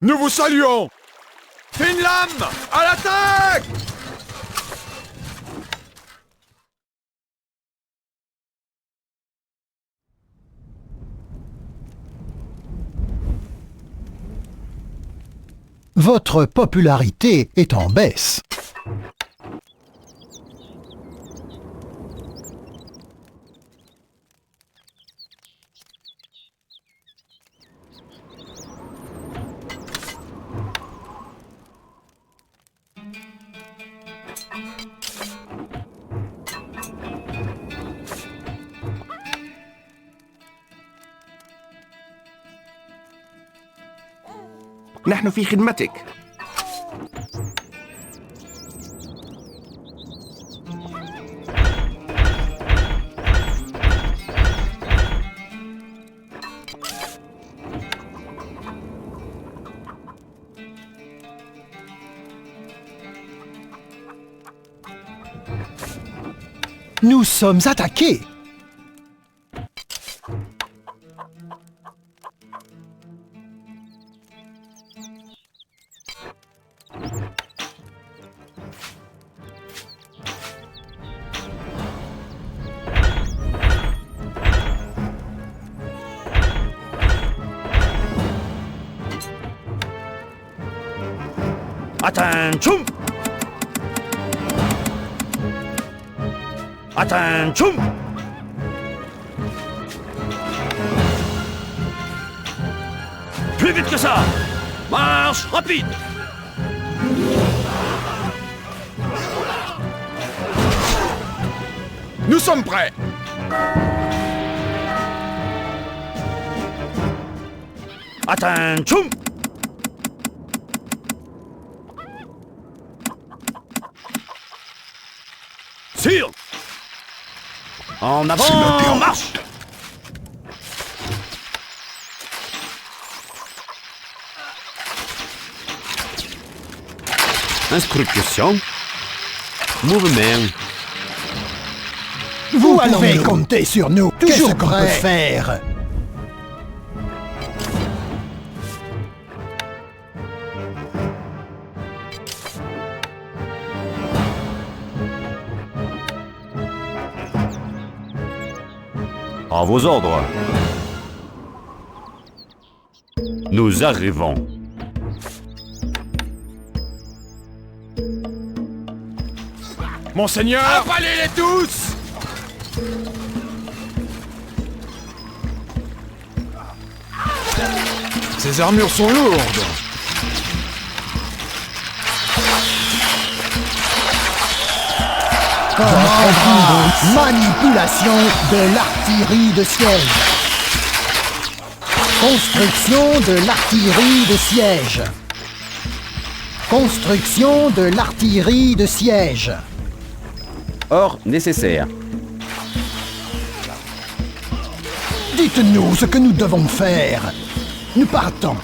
Nous vous saluons! Finlam! À l'attaque! Votre popularité est en baisse. نحن في خدمتك. Nous sommes attaqués! Attention! Attention! Plus vite que ça! Marche rapide! Nous sommes prêts! Attention! Sûr! En avant, marche! Instruction. Mouvement. Vous pouvez compter sur nous. Toujours qu'on peut faire. À vos ordres. Nous arrivons. Monseigneur! Avalez-les tous! Ces armures sont lourdes! Manipulation de l'artillerie de siège. Construction de l'artillerie de siège. Construction de l'artillerie de siège. Or nécessaire. Dites-nous ce que nous devons faire. Nous partons.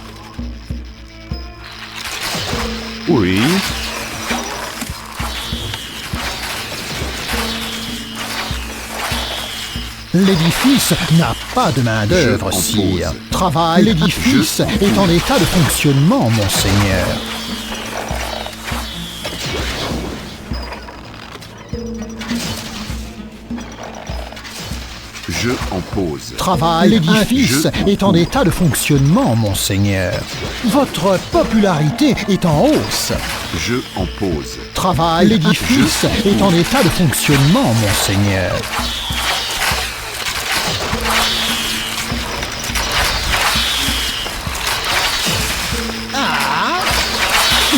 Oui. L'édifice n'a pas de main-d'œuvre, sire. Travail. L'édifice est en état de fonctionnement, monseigneur. Je en pose. Travail. L'édifice est en état de fonctionnement, monseigneur. Votre popularité est en hausse. Je en pose. Travail. L'édifice est en état de fonctionnement, monseigneur.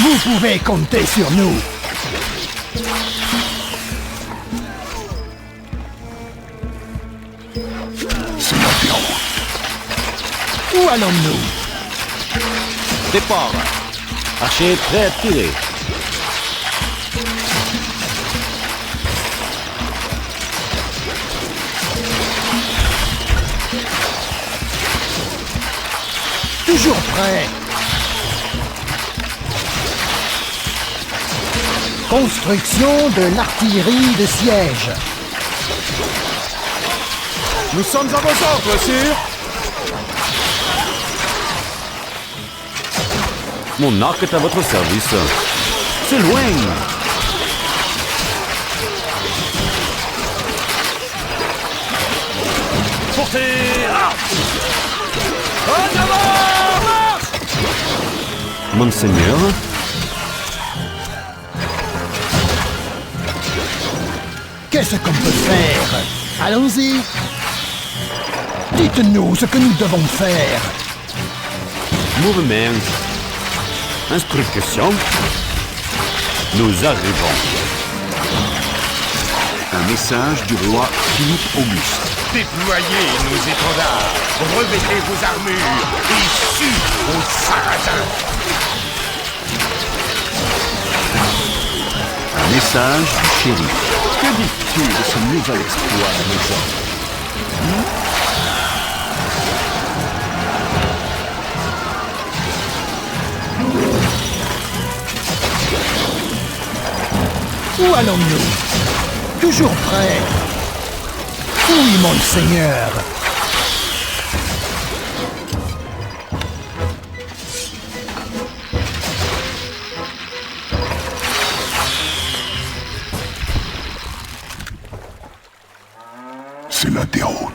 Vous pouvez compter sur nous. C'est la honte. Où allons-nous? Départ. Archer prêt à tirer. Toujours prêt. Construction de l'artillerie de siège. Nous sommes à vos ordres, sire! Mon arc est à votre service. C'est loin. Portez arc. En avant, marche. Monseigneur. Qu'est-ce qu'on peut faire? Allons-y. Dites-nous ce que nous devons faire. Mouvement. Instruction. Nous arrivons. Un message du roi Philippe Auguste. Déployez nos étendards, revêtez vos armures et su aux sarrasins. Un message du shérif. Que dis-tu de ce nouvel exploit, mes hommes? Où allons-nous? Toujours prêts. Oui, monseigneur. C'est la déroute.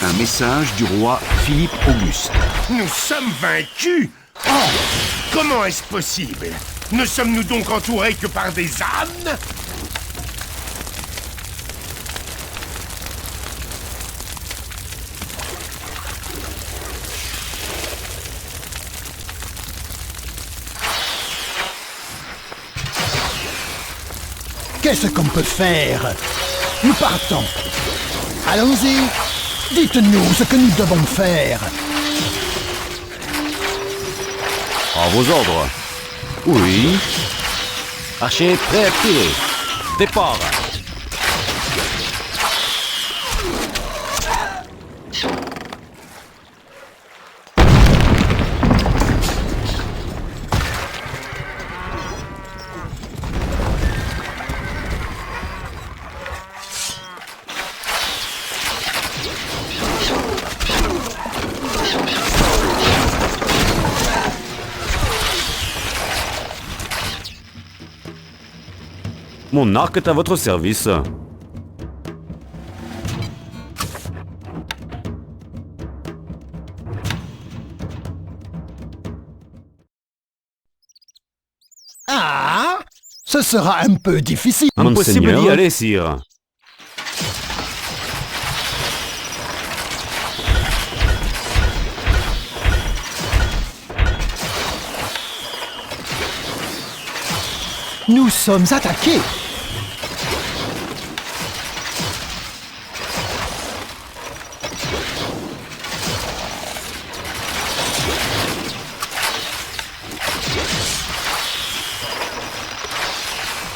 Un message du roi Philippe Auguste. Nous sommes vaincus. Oh, comment est-ce possible? Ne sommes-nous donc entourés que par des ânes? Qu'est-ce qu'on peut faire? Nous partons. Allons-y. Dites-nous ce que nous devons faire. À vos ordres. Oui. Archer prêt à tirer. Départ. Mon arc est à votre service. Ah! Ce sera un peu difficile. Impossible monseigneur. d'y aller, sire. Nous sommes attaqués.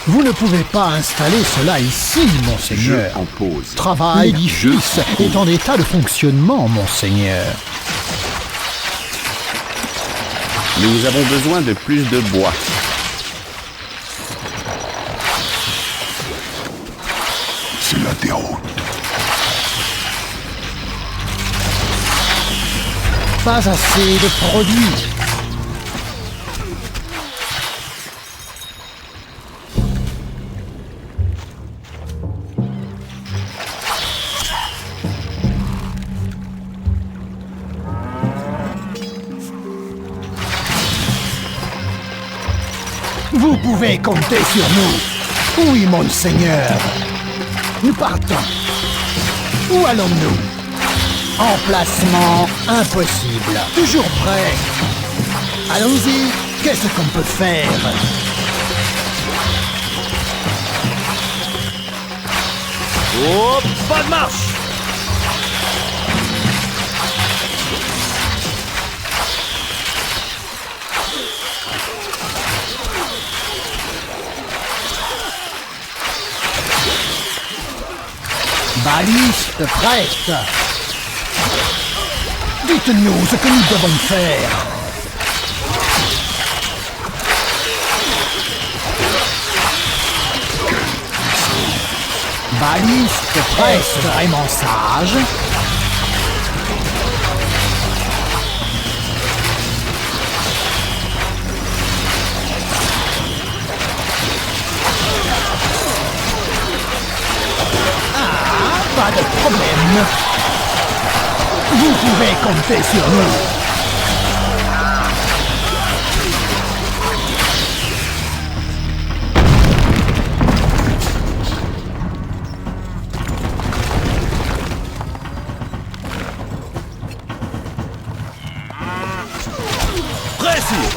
Vous ne pouvez pas installer cela ici, Je monseigneur. en pose. Travail, l'édifice est en état de fonctionnement, monseigneur. Nous avons besoin de plus de bois. C'est la déroute. Pas assez de produits. Vous pouvez compter sur nous. Oui, monseigneur. Nous partons. Où allons-nous? Emplacement impossible. Toujours prêt. Allons-y. Qu'est-ce qu'on peut faire? Oh, pas de marche. Baliste prête. Dites-nous ce que nous devons faire. Baliste prête. Vraiment sage. Vous pouvez compter sur nous. Précis.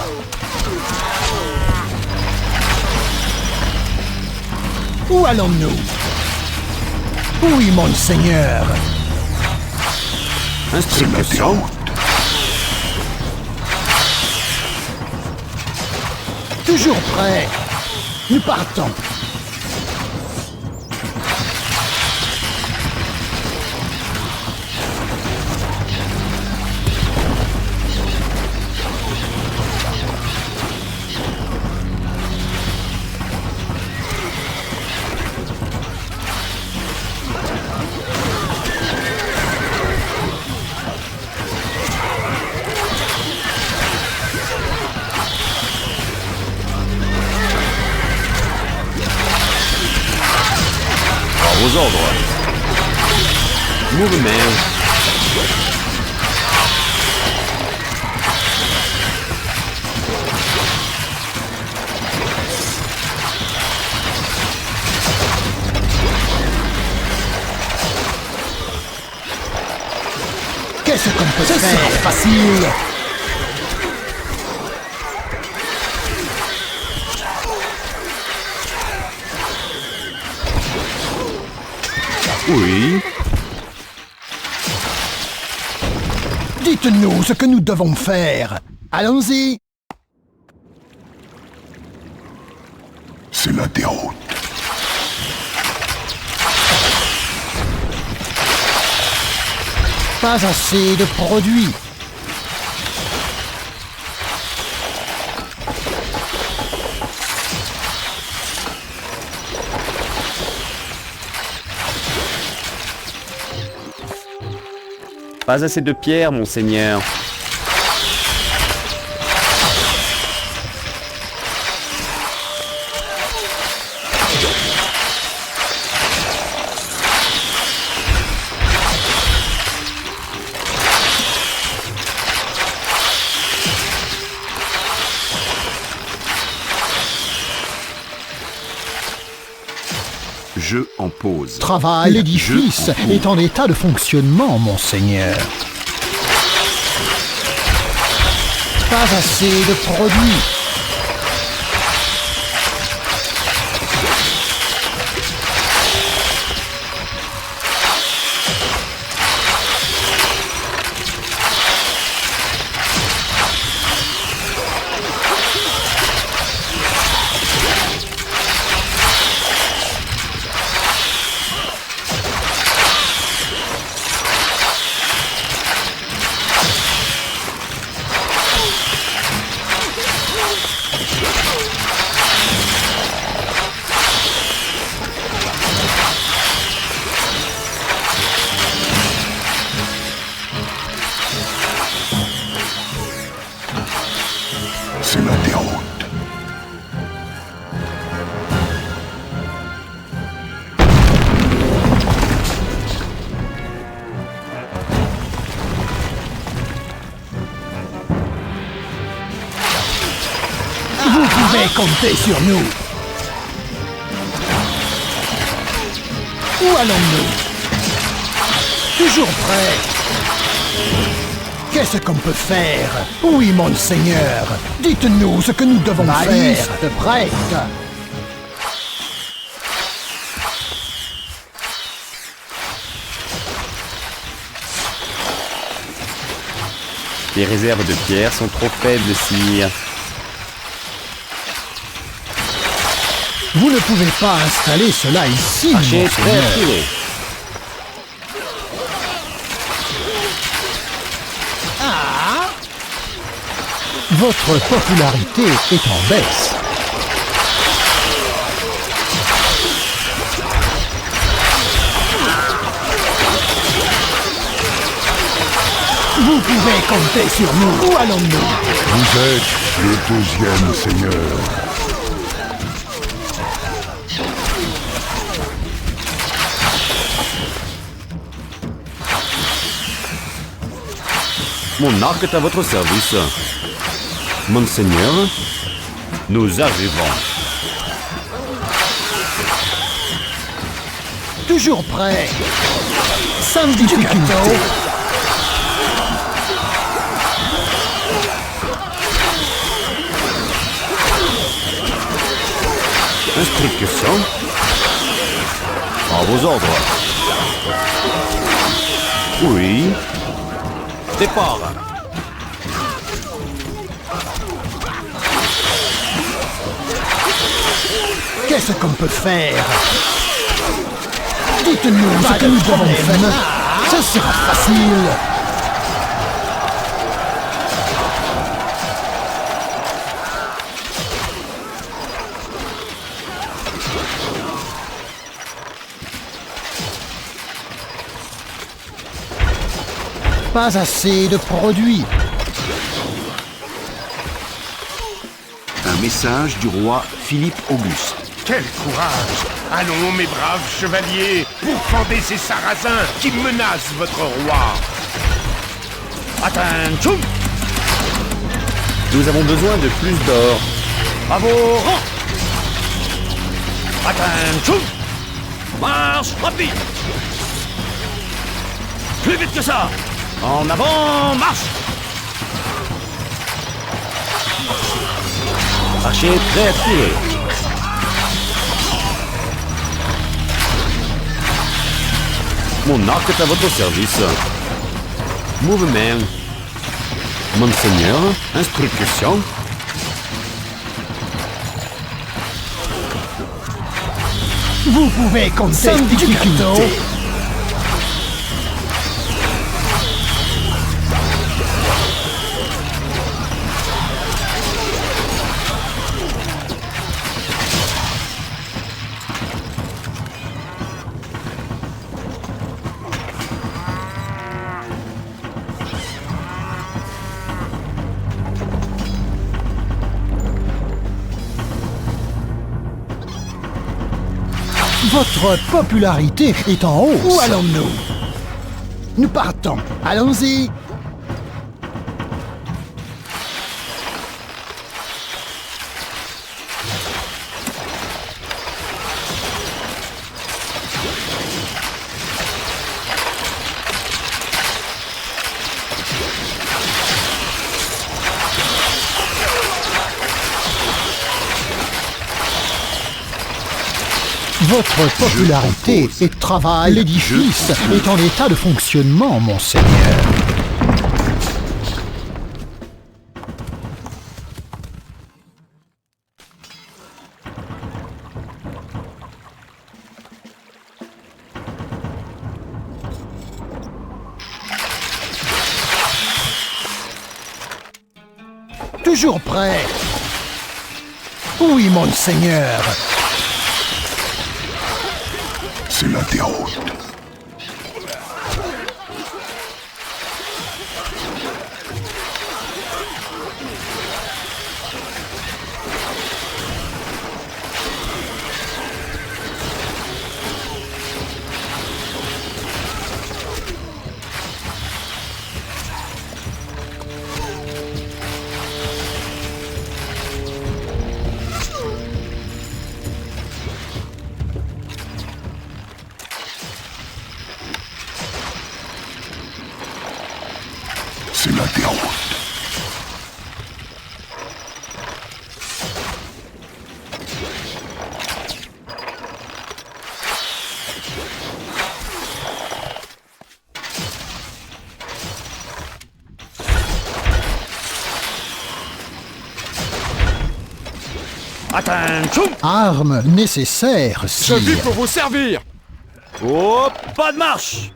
Où allons-nous? Oui, monseigneur. Instruction. Toujours prêt. Nous partons. À vos ordres. Mouvement. Qu'est-ce qu'on peut faire? Ce sera facile. Oui. Dites-nous ce que nous devons faire. Allons-y. C'est la déroute. Pas assez de produits. Pas assez de pierres, monseigneur. Je en pose. Travail. L'édifice est en état de fonctionnement, monseigneur. Pas assez de produits. C'est la déroute. Vous pouvez compter sur nous. Où allons-nous? Toujours prêt. Qu'est-ce qu'on peut faire? Oui, monseigneur. Dites-nous ce que nous devons faire. Liste prête. Les réserves de pierres sont trop faibles, sire. Vous ne pouvez pas installer cela ici, Archer prêt à monseigneur. tirer. Votre popularité est en baisse. Vous pouvez compter sur nous. Où allons-nous? Vous êtes le deuxième seigneur. Mon arc est à votre service. Monseigneur, nous arrivons. Toujours prêt. Sans difficulté. Instruction. À vos ordres. Oui. Départ. Qu'est-ce qu'on peut faire? Dites-nous ce que nous devons faire. Ce sera facile. Pas assez de produits. Un message du roi Philippe Auguste. Quel courage! Allons, mes braves chevaliers, pourfendez ces sarrasins qui menacent votre roi! Attention! Nous avons besoin de plus d'or. À vos rangs! Attention! Marche rapide! Plus vite que ça! En avant, marche! Archer prêt à tirer. Mon arc est à votre service. Mouvement. Monseigneur, instruction. Vous pouvez compter sans difficulté. Votre popularité est en hausse. Où allons-nous? Nous partons. Allons-y. Votre popularité et travail, l'édifice est en état de fonctionnement, monseigneur. Toujours prêt. Oui, monseigneur. C'est la déroute. C'est la déroute. Attention! Armes nécessaires, Je sire. vis pour vous servir. Oh, pas de marche!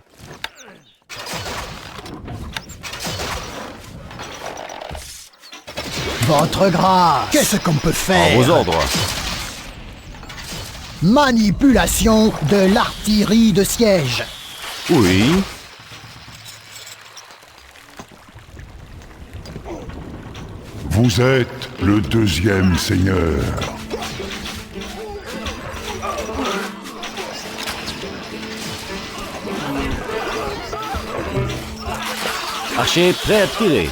Votre grâce. Qu'est-ce qu'on peut À faire? vos ordres. Manipulation de l'artillerie de siège. Oui. Vous êtes le deuxième seigneur. Archer prêt à tirer.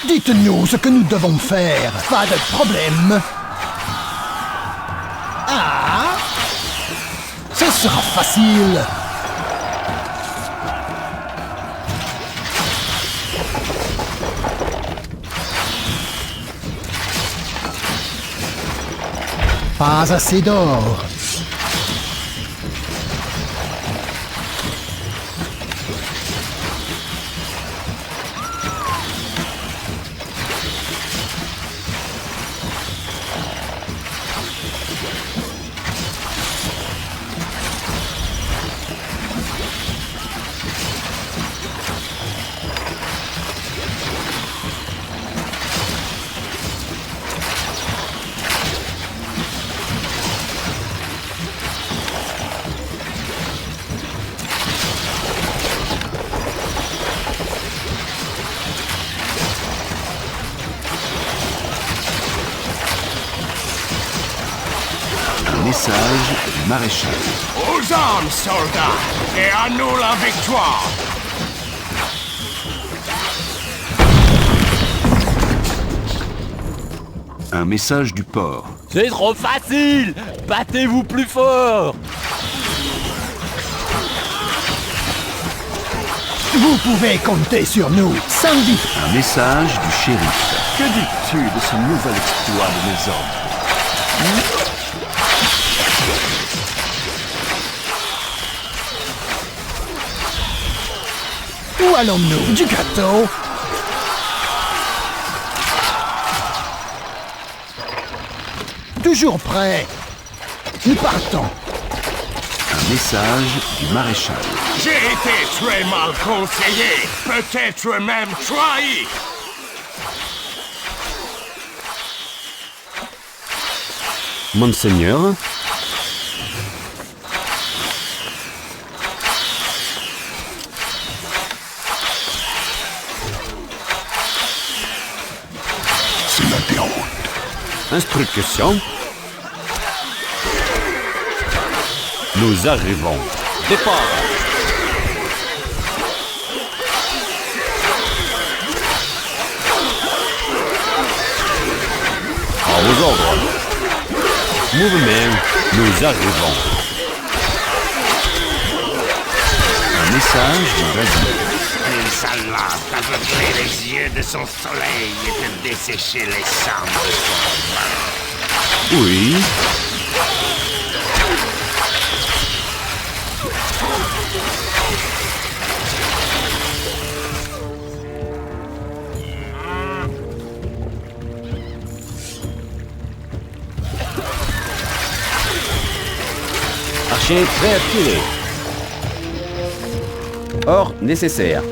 Dites-nous ce que nous devons faire. Pas de problème. Ah, ce sera facile. Pas assez d'or. Message du maréchal. Aux armes, soldats, et à nous la victoire. Un message du port. C'est trop facile. Battez-vous plus fort. Vous pouvez compter sur nous. Samedi. Un message du shérif. Que dis-tu de ce nouvel exploit de mes hommes? Où allons-nous? Du gâteau? Toujours prêt. Nous partons. Un message du maréchal. J'ai été très mal conseillé, peut-être même trahi. Monseigneur, C'est la déroute. instruction. Nous arrivons. Départ. À vos ordres. Mouvement, nous arrivons. Un message du vazir. Une salade aveuglé les yeux de son soleil et de dessécher les cendres de son vin. Oui. Archer prêt à tirer. Or nécessaire.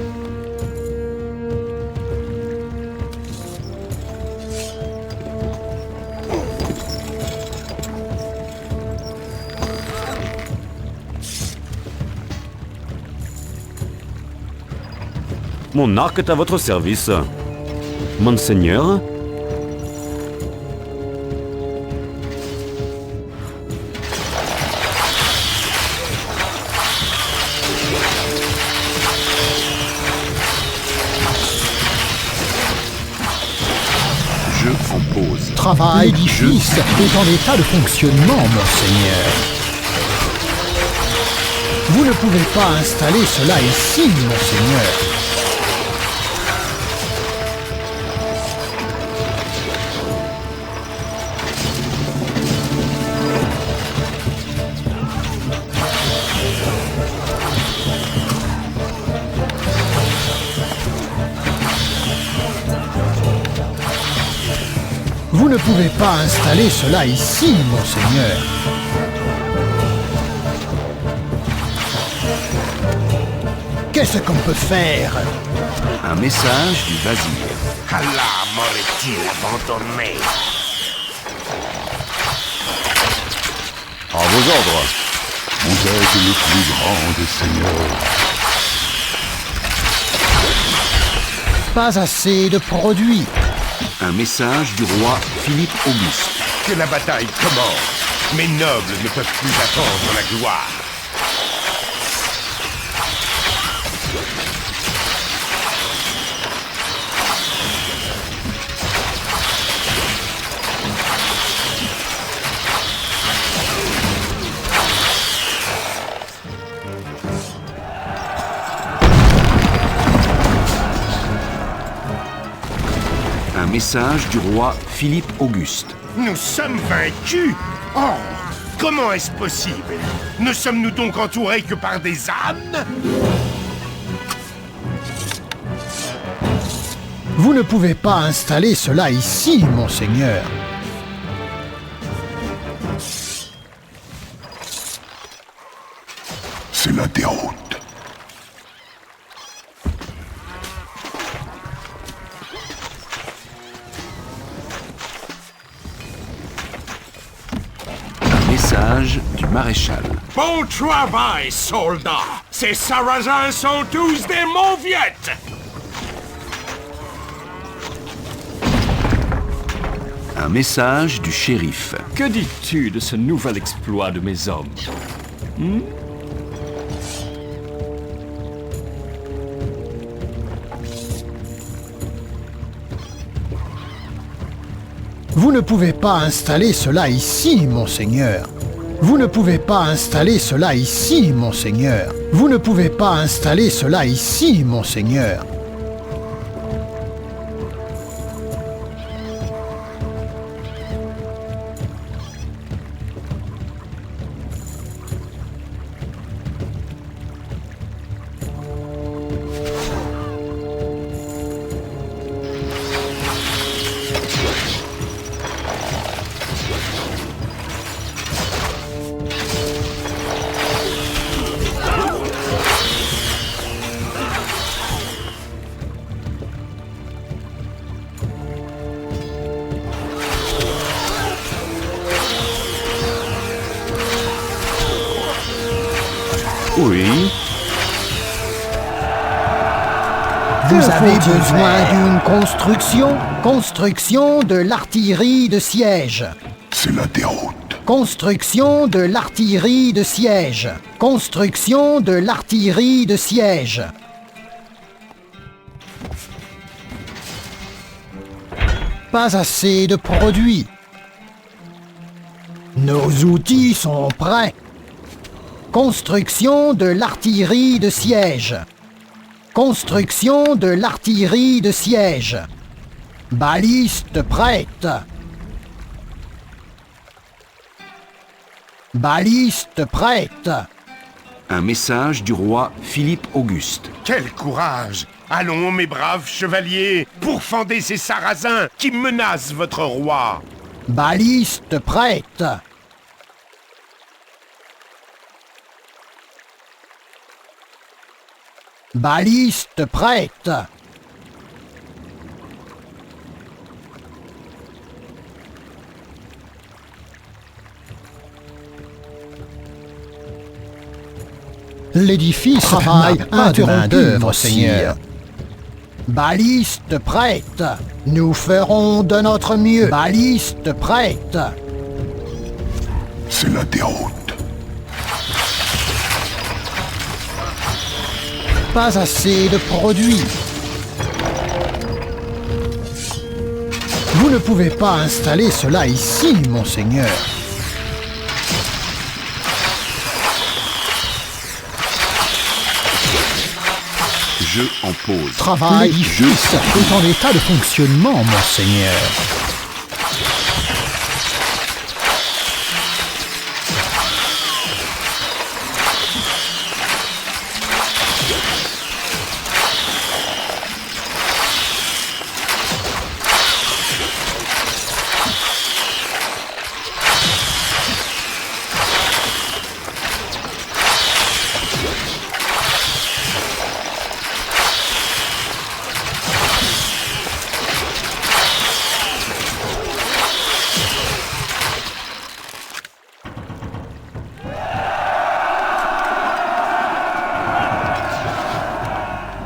Mon arc est à votre service. Monseigneur. Je compose. Travail d'édifice est en état de fonctionnement, monseigneur. Vous ne pouvez pas installer cela ici, monseigneur. Vous ne pouvez pas installer cela ici, monseigneur. Qu'est-ce qu'on peut faire? Un message du vazir. Allah m'aurait-il abandonné? À vos ordres. Vous êtes le plus grand des seigneurs. Pas assez de produits. Un message du roi Philippe Auguste. Que la bataille commence. Mes nobles ne peuvent plus attendre la gloire. Un message du roi Philippe Auguste. Nous sommes vaincus? Oh, comment est-ce possible? Ne sommes-nous donc entourés que par des ânes? Vous ne pouvez pas installer cela ici, monseigneur. C'est la déroute. Message du maréchal. Bon travail, soldats! Ces sarrasins sont tous des mauviettes! Un message du shérif. Que dis-tu de ce nouvel exploit de mes hommes? Vous ne pouvez pas installer cela ici, monseigneur. Vous ne pouvez pas installer cela ici, monseigneur. Vous ne pouvez pas installer cela ici, monseigneur. Oui. Vous avez besoin d'une construction? Construction de l'artillerie de siège. C'est la déroute. Construction de l'artillerie de siège. Construction de l'artillerie de siège. Pas assez de produits. Nos outils sont prêts. Construction de l'artillerie de siège. Construction de l'artillerie de siège. Baliste prête. Baliste prête. Un message du roi Philippe Auguste. Quel courage! Allons, mes braves chevaliers, pourfendez ces sarrasins qui menacent votre roi! Baliste prête. Baliste prête. L'édifice travaille pas de main-d'œuvre, Seigneur. Baliste prête. Nous ferons de notre mieux. Baliste prête. C'est la déroute. Pas assez de produits. Vous ne pouvez pas installer cela ici, monseigneur. Jeu en pause. Travail. L'édifice est en état de fonctionnement, monseigneur.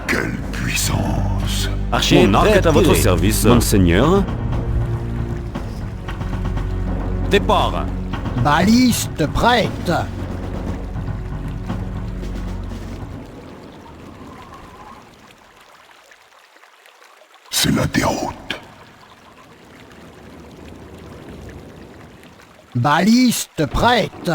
Quelle puissance! Mon arc est à votre service, monseigneur. Départ. Baliste prête. C'est la déroute. Baliste prête.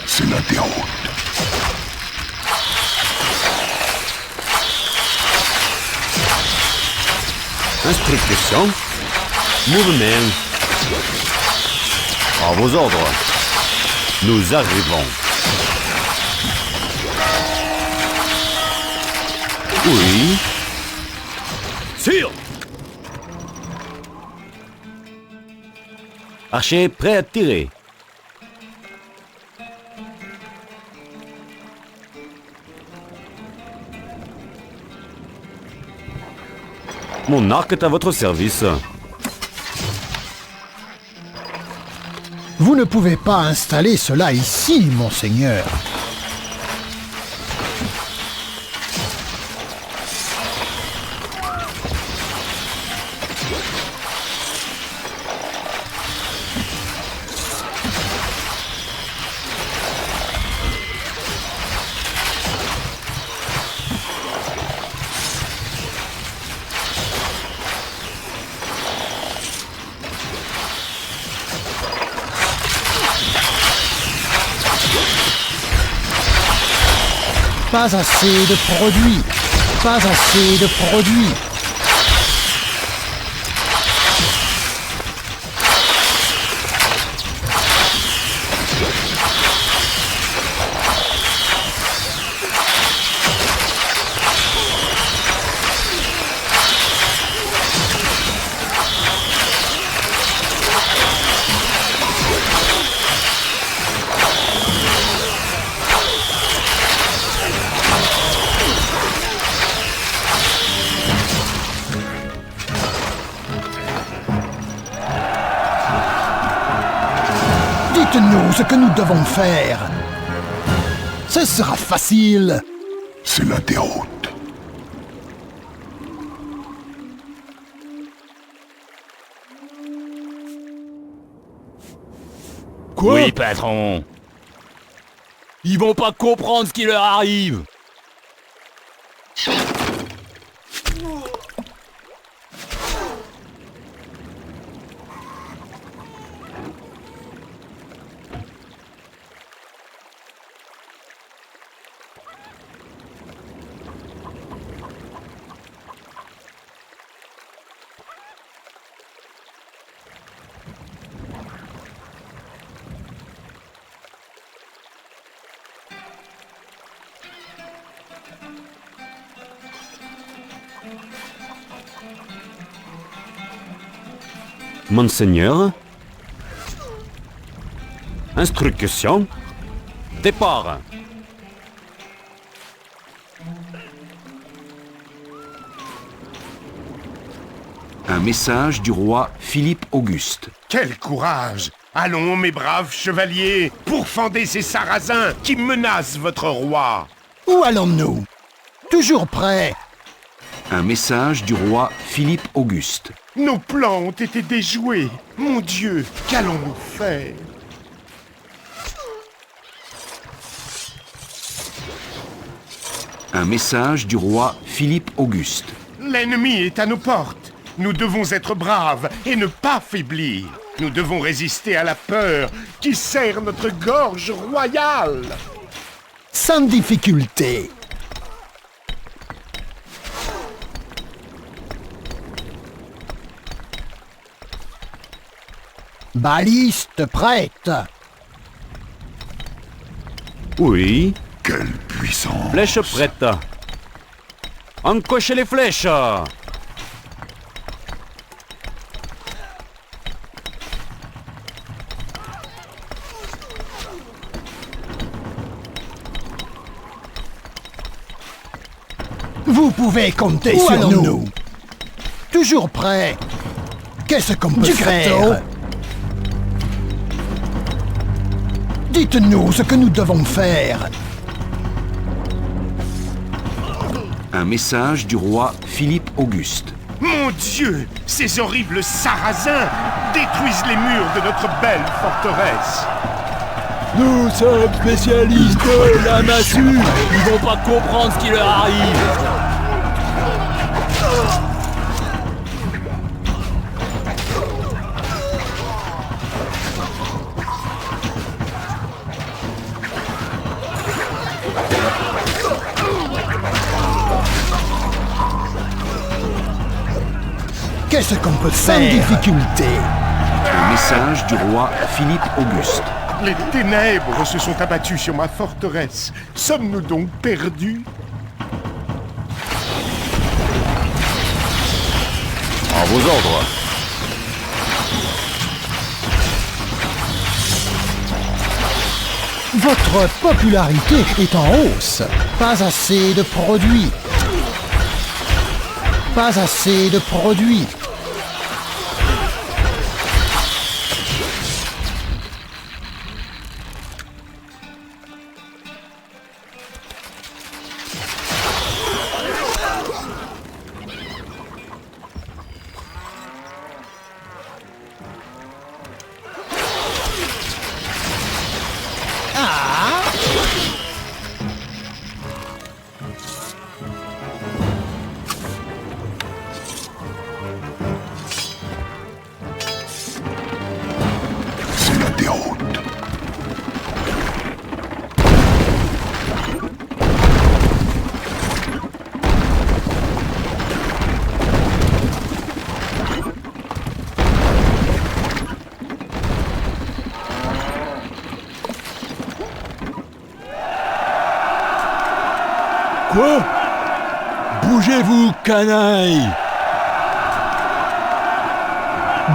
C'est la déroute. Instruction. Mouvement. À vos ordres. Nous arrivons. Oui. Sire. Archer prêt à tirer. Mon arc est à votre service. Vous ne pouvez pas installer cela ici, monseigneur. Pas assez de produits. Pas assez de produits. Dites-nous ce que nous devons faire. Ce sera facile. C'est la déroute. Quoi? Oui, patron. Ils vont pas comprendre ce qui leur arrive. Monseigneur. Instruction. Départ. Un message du roi Philippe Auguste. Quel courage! Allons, mes braves chevaliers, pourfender ces sarrasins qui menacent votre roi! Où allons-nous? Toujours prêts. Un message du roi Philippe Auguste. Nos plans ont été déjoués. Mon Dieu, qu'allons-nous faire? Un message du roi Philippe Auguste. L'ennemi est à nos portes. Nous devons être braves et ne pas faiblir. Nous devons résister à la peur qui serre notre gorge royale. Sans difficulté. Baliste prête. Oui. Quelle puissance! Flèche prête. Encochez les flèches. Vous pouvez compter Où sur allons-nous? nous. Toujours prêt. Qu'est-ce qu'on peut Du faire? gâteau. Dites-nous ce que nous devons faire. Un message du roi Philippe Auguste. Mon Dieu, ces horribles Sarrasins détruisent les murs de notre belle forteresse. Nous sommes spécialistes de la massue. Ils vont pas comprendre ce qui leur arrive. Qu'est-ce qu'on peut Sans faire? difficulté. Un message du roi Philippe Auguste. Les ténèbres se sont abattues sur ma forteresse. Sommes-nous donc perdus? À vos ordres. Votre popularité est en hausse. Pas assez de produits. Pas assez de produits. C'est la déroute. Quoi? Bougez-vous, canaille!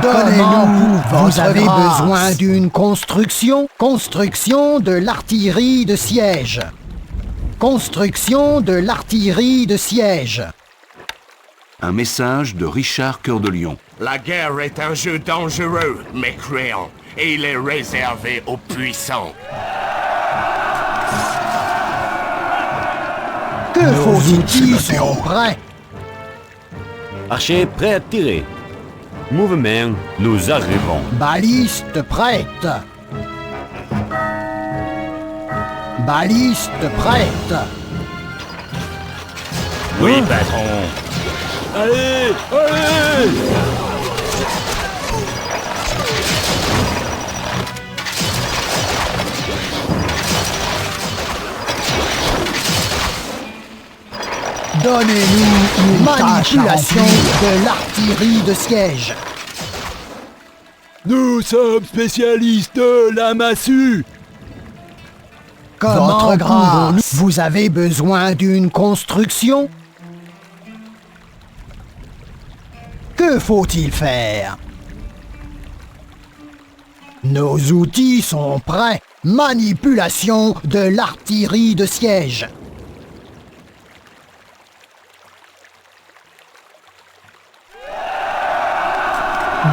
Donnez-nous, vous votre avez grâce. besoin d'une construction? Construction de l'artillerie de siège. Construction de l'artillerie de siège. Un message de Richard Cœur de Lion. La guerre est un jeu dangereux, mais cruel, et il est réservé aux puissants. Que vos c'est outils la sont déroute. prêts. Archer prêt à tirer. Mouvement, nous arrivons. Baliste prête. Baliste prête. Oui, patron. Allez, allez! Donnez-nous une tâche à manipulation remplir. de l'artillerie de siège. Nous sommes spécialistes de la massue. Comment Votre pouvons-nous- grâce. Vous avez besoin d'une construction? Que faut-il faire? Nos outils sont prêts. Manipulation de l'artillerie de siège.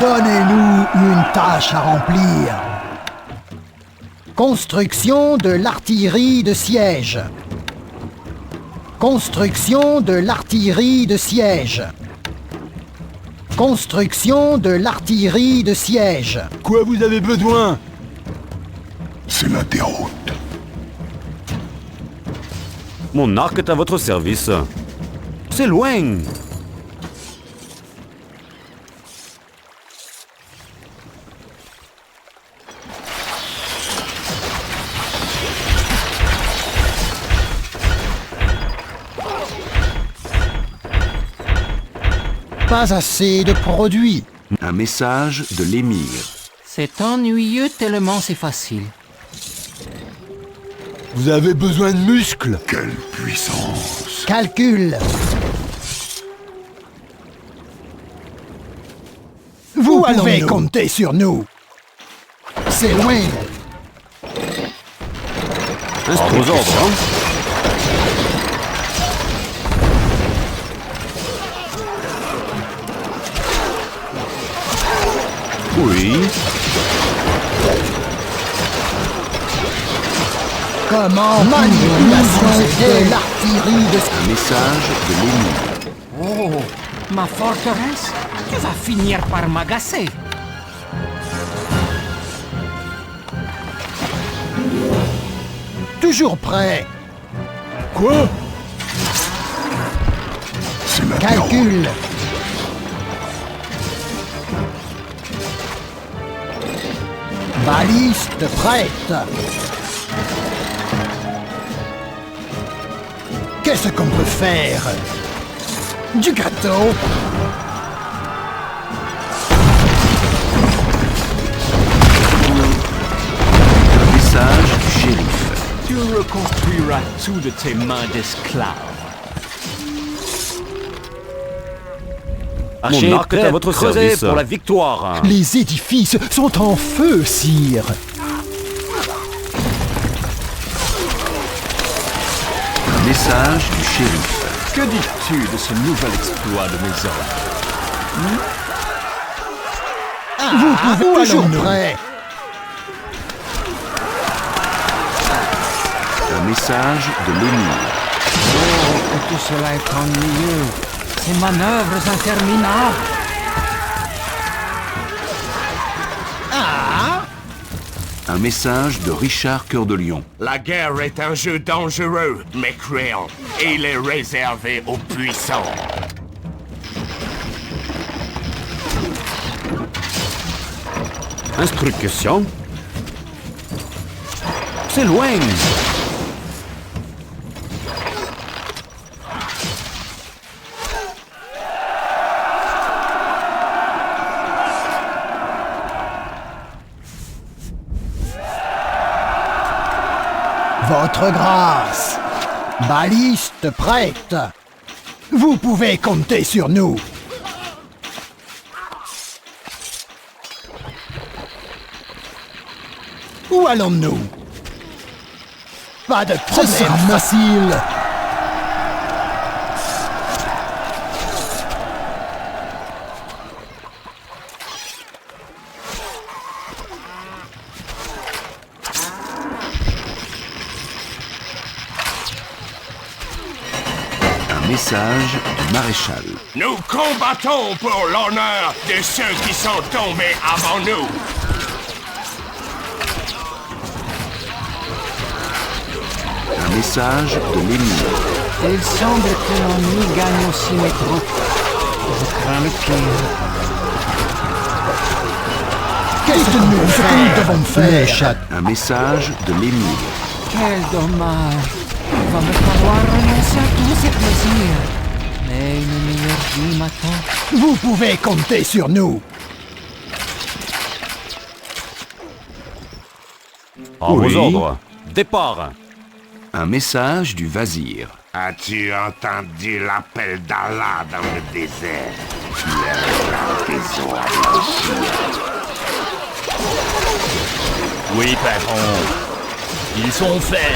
Donnez-nous une tâche à remplir. Construction de l'artillerie de siège. Construction de l'artillerie de siège. Construction de l'artillerie de siège. Quoi vous avez besoin? C'est la déroute. Mon arc est à votre service. C'est loin. Pas assez de produits. Un message de l'émir. C'est ennuyeux tellement c'est facile. Vous avez besoin de muscles. Quelle puissance. Calcul. Vous pouvez allons-nous? compter sur nous. C'est loin. À vos ordres. Oui. Comment manipulation de l'artillerie de... Un message de l'ennemi. Oh, ma forteresse, tu vas finir par m'agacer. Toujours prêt. Quoi? C'est ma Calcul. Baliste prête. Qu'est-ce qu'on peut faire? Du gâteau. Un message du shérif. Tu reconstruiras tout de tes mains d'esclave. Mon arc est à votre service. pour la victoire. Les édifices sont en feu, sire. Un message du shérif. Que dis-tu de ce nouvel exploit de mes hommes? Vous pouvez toujours prêt. Un message de l'ennemi. Oh, que tout cela est ennuyeux. Ces manœuvres interminables. Un message de Richard Cœur de Lion. La guerre est un jeu dangereux, mais cruel, et il est réservé aux puissants. Instruction. C'est loin. Votre grâce. Baliste prête. Vous pouvez compter sur nous. Où allons-nous? Pas de problème facile. Un message du maréchal. Nous combattons pour l'honneur de ceux qui sont tombés avant nous. Un message de l'ennemi. Il semble que l'ennemi gagne aussi mes troupes. Je crains le pire. Qu'est-ce que nous devons faire? Un message de l'émir. Quel dommage. Il va me falloir renoncer à tous ces plaisirs. Mais une meilleure vie m'attend. Vous pouvez compter sur nous. À Oui. vos ordres. Départ. Un message du vazir. As-tu entendu l'appel d'Allah dans le désert? Tu aimeras tes os à blanchir. Oui, patron. Ils sont faits.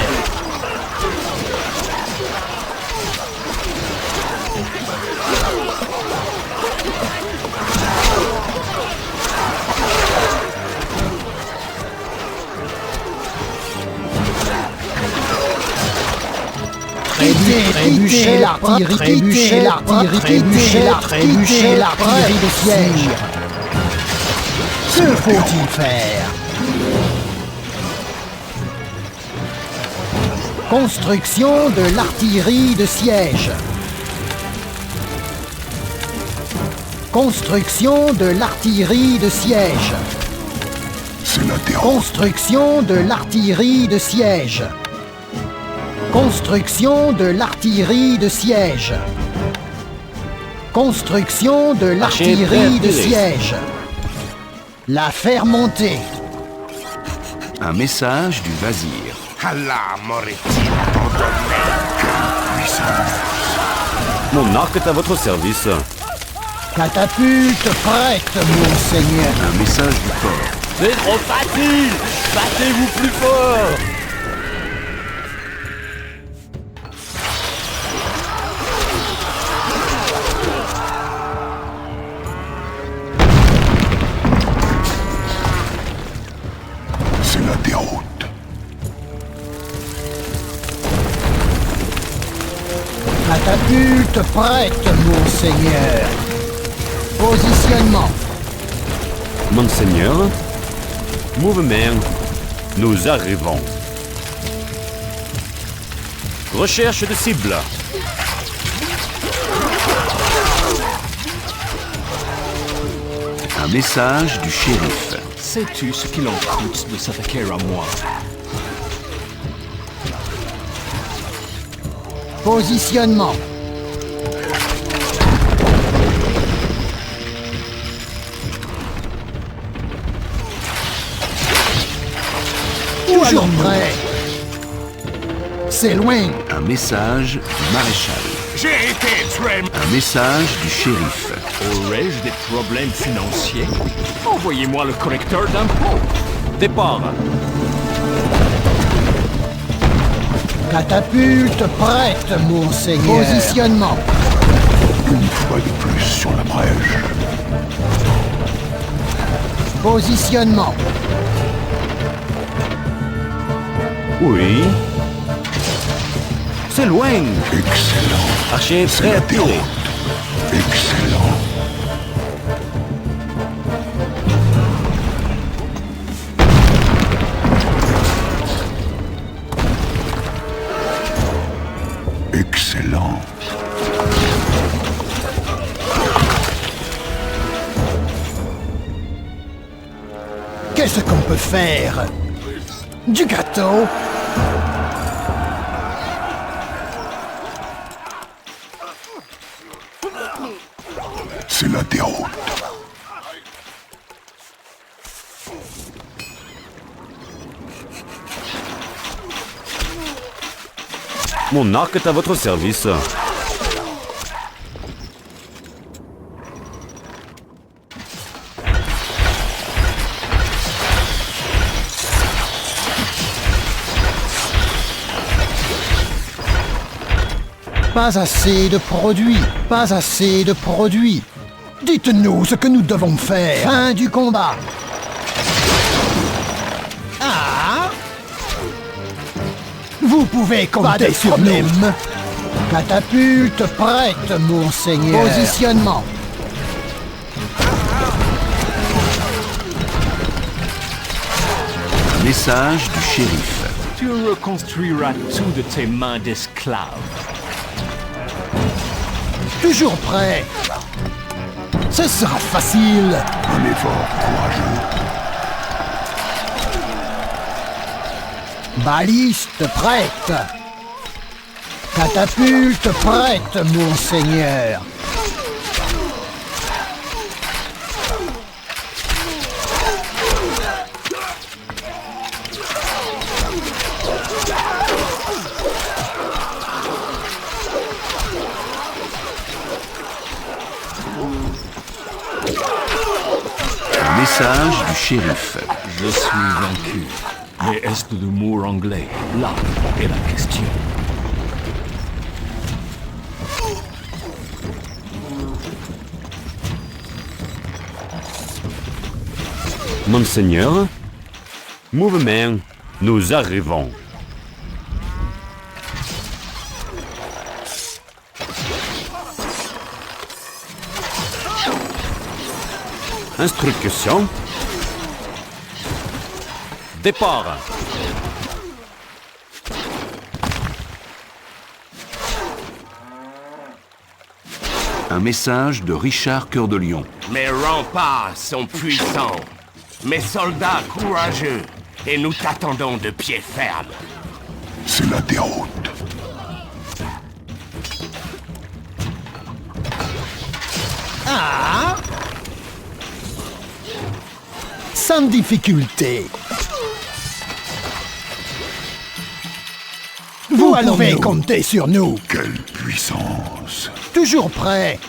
Trébuchez l'artillerie, trébuchez l'artillerie, trébuchez l'artillerie de siège. Que faut-il faire? Construction de l'artillerie de siège. Construction de l'artillerie de siège. C'est la terre. Construction de l'artillerie de siège. Construction de l'artillerie de siège. Construction de l'artillerie de siège. La faire monter. Un message du vazir. Allah m'aurait-il abandonné? Mon arc est à votre service. Catapulte prête, monseigneur. Un message du port. C'est trop facile. Battez-vous plus fort. prête, monseigneur. Positionnement. Monseigneur, mouvement, nous arrivons. Recherche de cible. Un message du shérif. Sais-tu ce qu'il en coûte de s'attaquer à moi? Positionnement. Toujours prêt. C'est loin. Un message du maréchal. J'ai été très... Un message du shérif. Aurais-je des problèmes financiers? Envoyez-moi le correcteur d'impôts. Départ. Catapulte prête, monseigneur. Positionnement. Une fois de plus sur la brèche. Positionnement. Oui. C'est loin. Excellent. Archer C'est prêt la à tirer. déroute. Excellent. Excellent. Qu'est-ce qu'on peut faire? Du gâteau? C'est la déroute. Mon arc est à votre service. Pas assez de produits. Pas assez de produits. Dites-nous ce que nous devons faire. Fin du combat. Ah! Vous pouvez compter sur nous. Catapulte prête, monseigneur. Positionnement. Un message du shérif. Tu reconstruiras tout de tes mains d'esclave. Toujours prêt. Ce sera facile. Un effort courageux. Baliste prête. Catapulte prête, monseigneur. Un message du shérif. Je suis vaincu. Mais est-ce de l'humour anglais? Là est la question. Monseigneur, mouvement, nous arrivons. Instruction. Départ. Un message de Richard Cœur de Lion. Mes remparts sont puissants, mes soldats courageux, et nous t'attendons de pied ferme. C'est la déroute. Ah! Sans difficulté. Vous pouvez compter sur nous. Quelle puissance. Toujours prêt.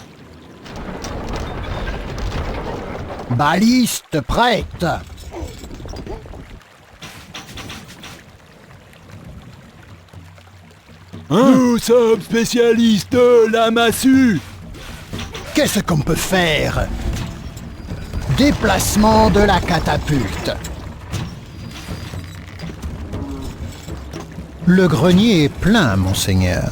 Baliste prête. Nous sommes spécialistes de la massue. Qu'est-ce qu'on peut faire? Déplacement de la catapulte. Le grenier est plein, monseigneur.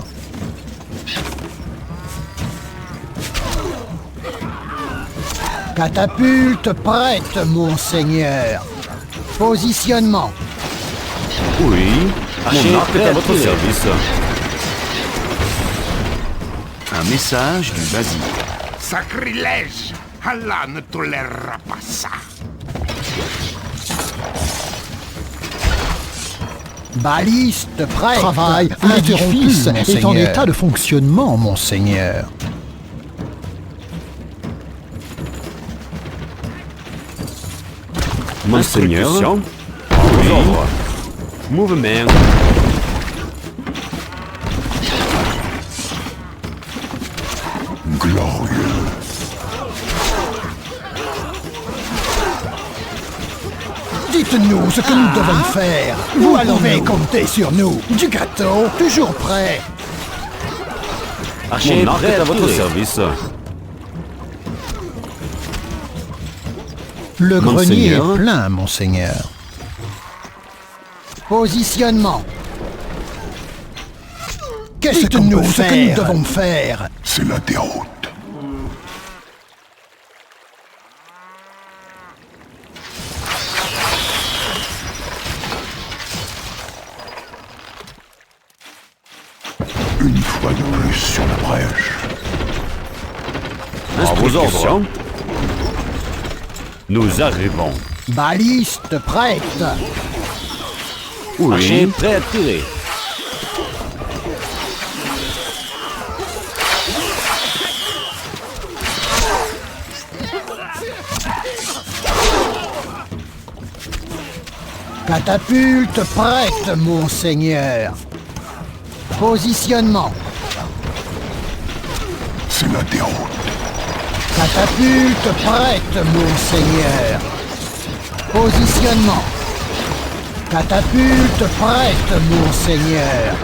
Catapulte prête, monseigneur. Positionnement. Oui, mon arc est à votre service. Un message du basilic. Sacrilège! Allah ne tolérera pas ça. Baliste prête. Travail interrompu, est en état de fonctionnement, monseigneur. Monseigneur. Oui. Mouvement. Glorieux. Dites-nous ce que nous devons faire. Vous pouvez compter sur nous. Du gâteau, toujours prêt. Mon arc est à votre service. Le grenier Monseigneur. est plein, monseigneur. Positionnement. Qu'est-ce que nous devons faire? C'est la déroute. Une fois de plus sur la brèche. À vos ordres. Nous arrivons. Baliste prête. Oui. Prêt à tirer. Catapulte prête, monseigneur. Positionnement. C'est la déroute. Catapulte prête, monseigneur. Positionnement. Catapulte prête, monseigneur.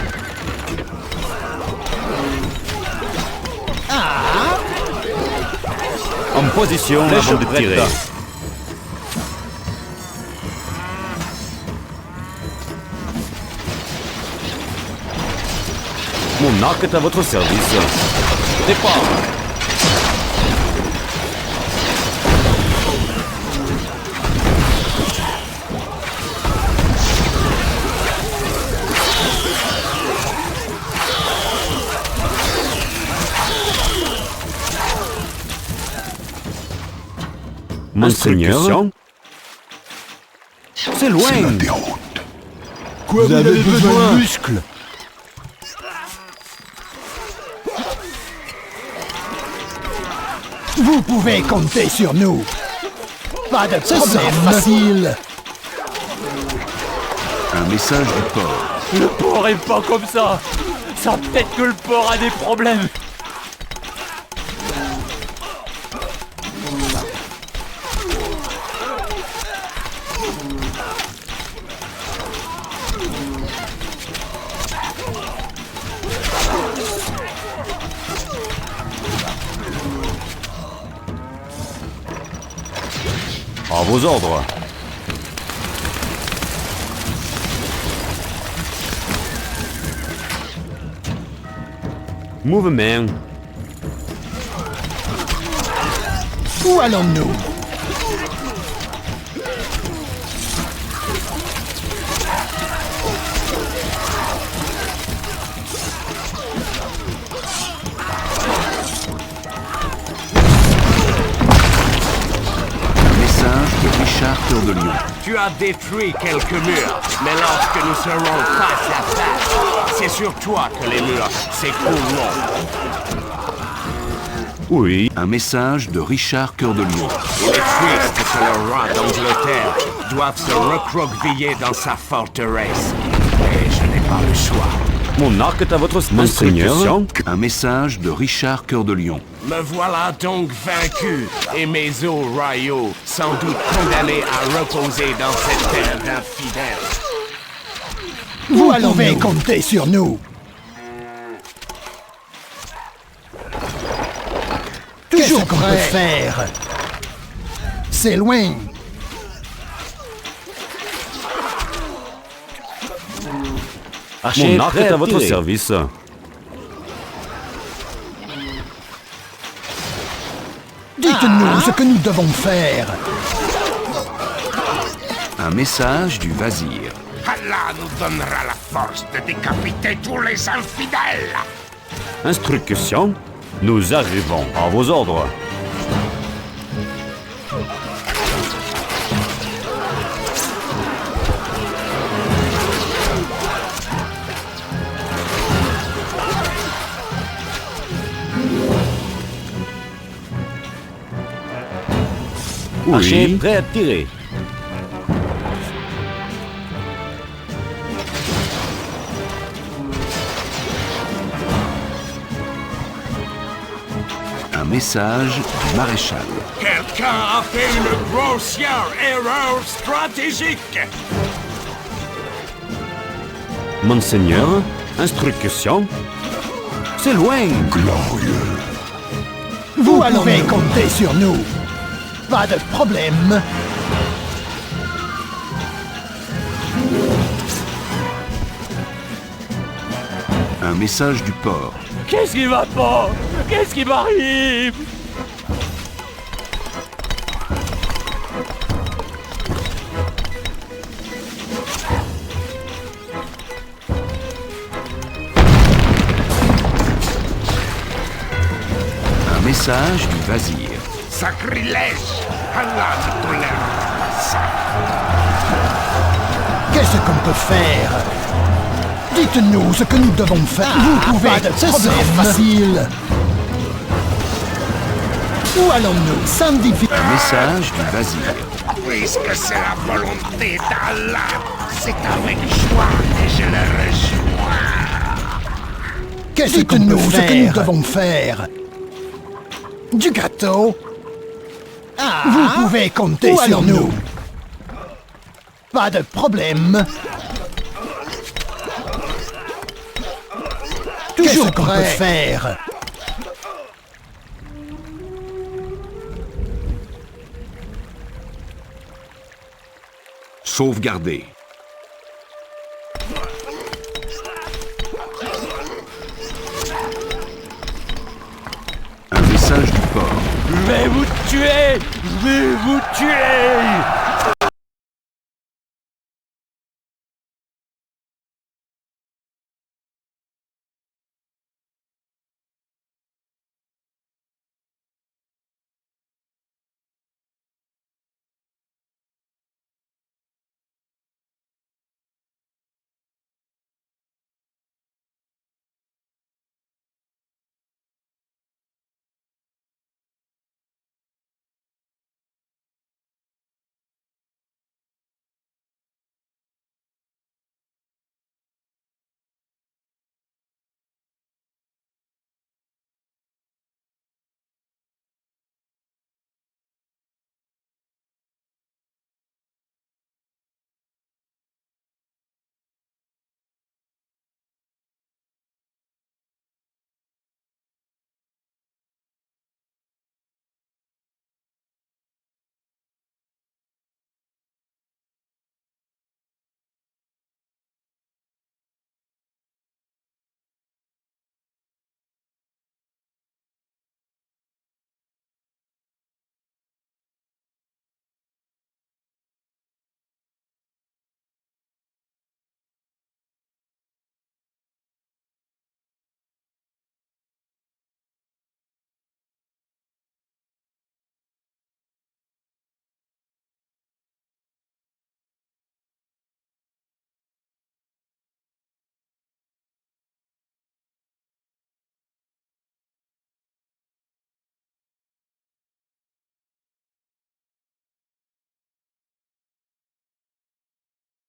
En position avant de tirer. Mon arc est à votre service. Départ. Monseigneur. C'est C'est la loin. déroute. Quoi, vous avez besoin de muscles? Vous pouvez compter sur nous. Pas de problème facile. Un message du port. Le port est pas comme ça. Ça peut-être que le port a des problèmes. À vos ordres. Mouvement. Où allons-nous? Message de Richard Cœur de Lion. Tu as détruit quelques murs, mais lorsque nous serons face à face, c'est sur toi que les murs s'écrouleront. Oui. Un message de Richard Cœur de Lion. Il est triste que le roi d'Angleterre doive se recroqueviller dans sa forteresse. Mais je n'ai pas le choix. Mon arc est à votre Monseigneur. Un message de Richard Cœur de Lion. Me voilà donc vaincu, et mes os royaux, sans doute condamnés à reposer dans cette terre d'infidèles. Vous pouvez compter sur nous. Toujours qu'on peut faire. C'est loin. Mon arc est à votre service. Dites-nous Dites-nous ce que nous devons faire. Un message du vazir. Allah nous donnera la force de décapiter tous les infidèles. Instruction. Nous arrivons à vos ordres. Archer prêt à tirer. Un message du maréchal. Quelqu'un a fait une grossière erreur stratégique. Monseigneur, instruction. C'est loin. Glorieux. Vous pouvez compter sur nous. Pas de problème. Un message du port. Qu'est-ce qui va pas? Qu'est-ce qui m'arrive? Un message du vazir. Sacrilège. Allah ne tolère pas ça. Qu'est-ce qu'on peut faire? Dites-nous ce que nous devons faire. Vous pouvez. Pas de problème. Facile. Où allons-nous? Sans difficulté. Un message du vazir. Puisque c'est la volonté d'Allah, c'est avec joie que je le rejoins. Qu'est-ce que nous devons faire? Du gâteau? Vous pouvez compter sur nous. Pas de problème. Toujours qu'on peut faire. Sauvegarder. Un message du port. Je vais vous tuer! Je vais vous tuer!